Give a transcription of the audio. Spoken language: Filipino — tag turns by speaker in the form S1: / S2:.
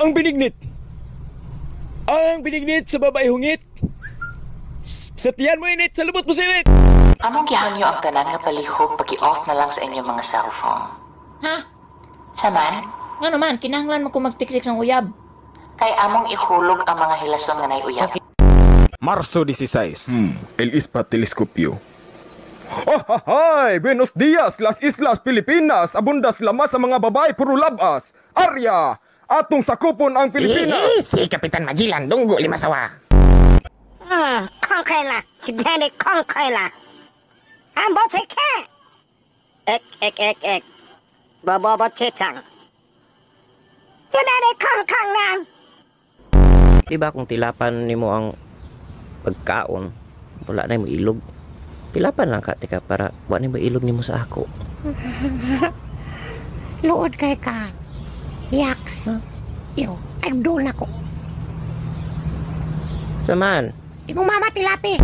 S1: Ang binignit. Ang binignit sa babae hungit. Sa tiyan mo init, sa lubot mo sinit.
S2: Among gihangyo ang tanan nga palihog pag-i-off na lang sa inyong mga cellphone.
S3: Ha?
S2: Saman,
S3: Nga naman, kinahanglan mo ko magtiksik ng uyab.
S2: kay among ihulog ang mga hilason nga nay uyab.
S4: Marso 16. El Ispa Teleskopyo. Oh, hi! Buenos dias, Las Islas, Pilipinas. Abundas lamas sa mga babae, puro labas. Arya! Atong sakupon ang Pilipinas.
S5: Si Kapitan Magellan, dunggo lima sawa.
S6: 空开了，今天的空开了，俺没去看。不去唱，现在的空空lang。
S7: Diba kung tilapan nimo ang pagkaon, wala na mo ilog. Tilapan lang ka, tika, para wala na ilog nimo sa ako.
S6: Luod kay ka. Yaks. Yo, agdol na ko.
S7: Saman,
S6: Imong mama tilapi.